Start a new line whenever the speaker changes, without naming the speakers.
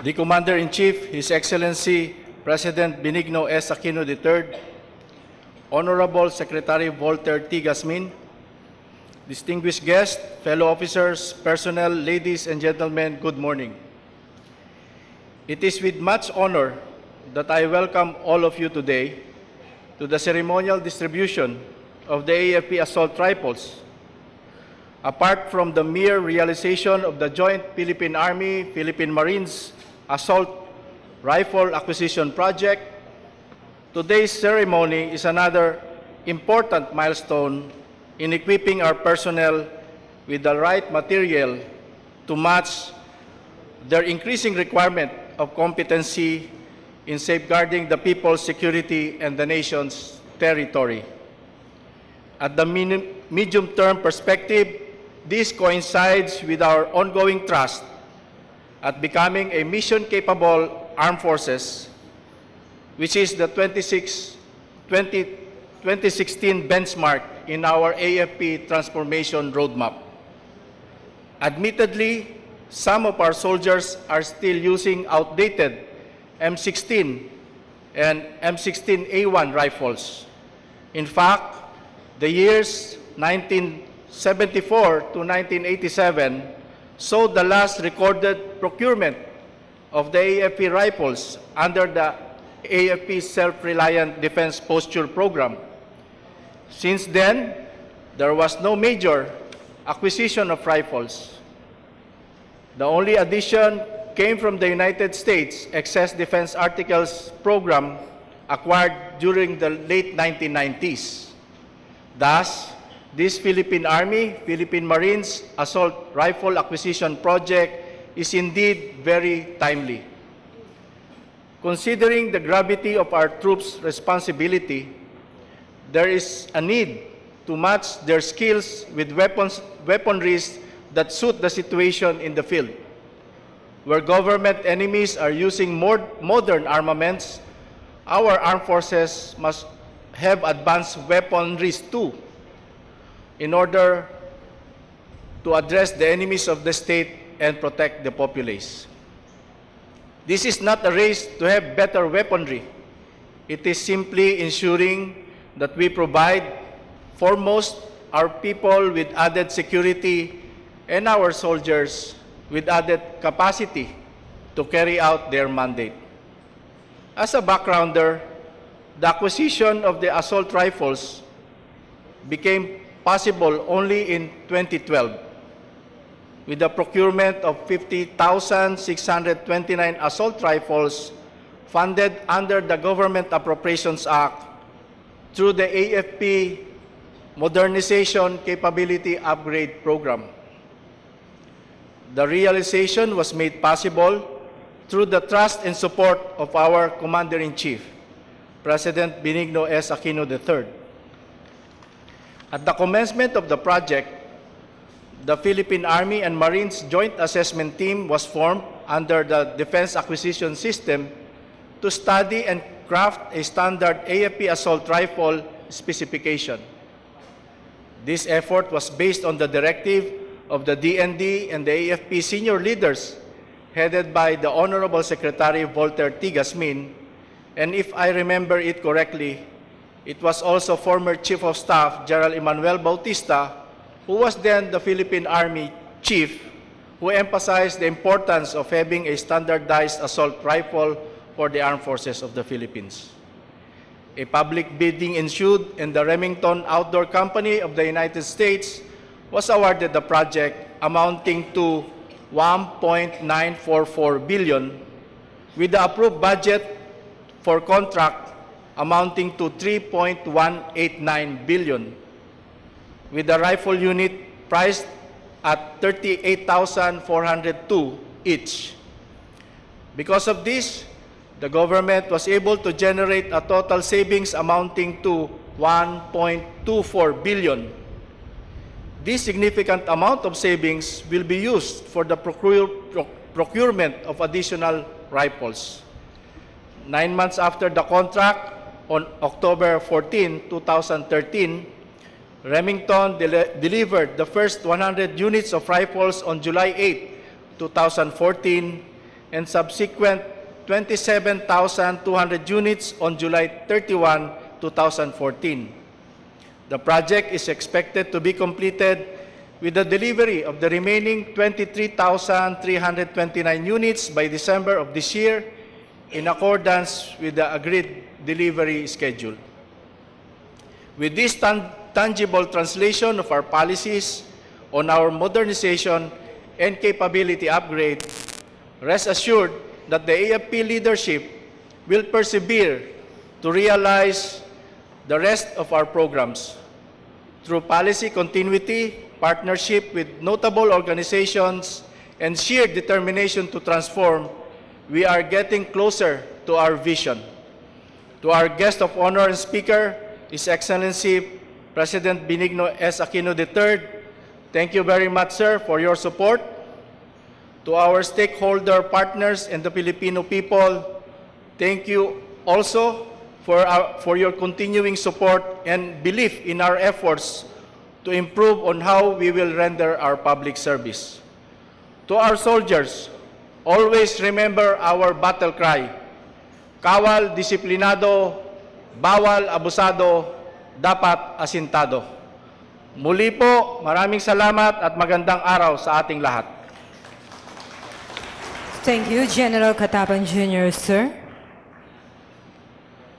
the Commander-in-Chief, His Excellency President Benigno S. Aquino III, Honorable Secretary Volter T. Gasmin, distinguished guests, fellow officers, personnel, ladies and gentlemen, good morning. It is with much honor that I welcome all of you today to the ceremonial distribution of the AFP assault rifles. Apart from the mere realization of the joint Philippine Army, Philippine Marines assault rifle acquisition project, today's ceremony is another important milestone in equipping our personnel with the right material to match their increasing requirement of competency in safeguarding the people's security and the nation's territory. At the medium-term perspective, this coincides with our ongoing trust at becoming a mission-capable armed forces, which is the 2016 benchmark in our AFP transformation roadmap. Admittedly, some of our soldiers are still using outdated M16 and M16A1 rifles. In fact, the years 1974 to 1987 saw the last recorded procurement of the AFP rifles under the AFP Self-Reliant Defense Posture Program. Since then, there was no major acquisition of rifles. The only addition came from the United States Excess Defense Articles Program acquired during the late 1990s. Thus, this Philippine Army, Philippine Marines Assault Rifle Acquisition Project is indeed very timely. Considering the gravity of our troops' responsibility, there is a need to match their skills with weaponries that suit the situation in the field. Where government enemies are using more modern armaments, our armed forces must have advanced weaponries too, in order to address the enemies of the state and protect the populace. This is not a race to have better weaponry. It is simply ensuring that we provide, foremost, our people with added security and our soldiers with added capacity to carry out their mandate. As a backgrounder, the acquisition of the assault rifles became possible only in 2012 with the procurement of 50,629 assault rifles funded under the Government Appropriations Act through the AFP Modernization Capability Upgrade Program. The realization was made possible through the trust and support of our Commander-in-Chief, President Benigno S. Aquino III. At the commencement of the project, the Philippine Army and Marines Joint Assessment Team was formed under the Defense Acquisition System to study and craft a standard AFP assault rifle specification. This effort was based on the directive of the DND and the AFP senior leaders headed by the Honorable Secretary Volter T. Gasmin, and if I remember it correctly, it was also former Chief of Staff General Emmanuel Bautista, who was then the Philippine Army Chief, who emphasized the importance of having a standardized assault rifle for the Armed Forces of the Philippines. A public bidding ensued, and the Remington Outdoor Company of the United States was awarded the project amounting to $1.944 billion, with the approved budget for contract amounting to $3.189 billion, with the rifle unit priced at $38,402 each. Because of this, the government was able to generate a total savings amounting to $1.24 billion. This significant amount of savings will be used for the procurement of additional rifles. 9 months after the contract, on October 14, 2013, Remington delivered the first 100 units of rifles on July 8, 2014, and subsequent 27,200 units on July 31, 2014. The project is expected to be completed with the delivery of the remaining 23,329 units by December of this year in accordance with the agreed delivery schedule. With this tangible translation of our policies on our modernization and capability upgrade, rest assured that the AFP leadership will persevere to realize the rest of our programs. Through policy continuity, partnership with notable organizations, and sheer determination to transform, we are getting closer to our vision. To our guest of honor and speaker, His Excellency President Benigno S. Aquino III, thank you very much, sir, for your support. To our stakeholder partners and the Filipino people, thank you also for your continuing support and belief in our efforts to improve on how we will render our public service. To our soldiers, always remember our battle cry, kawal disiplinado, bawal abusado, dapat asintado. Muli po, maraming salamat at magandang araw sa ating lahat.
Thank you, General Catapang Jr., sir.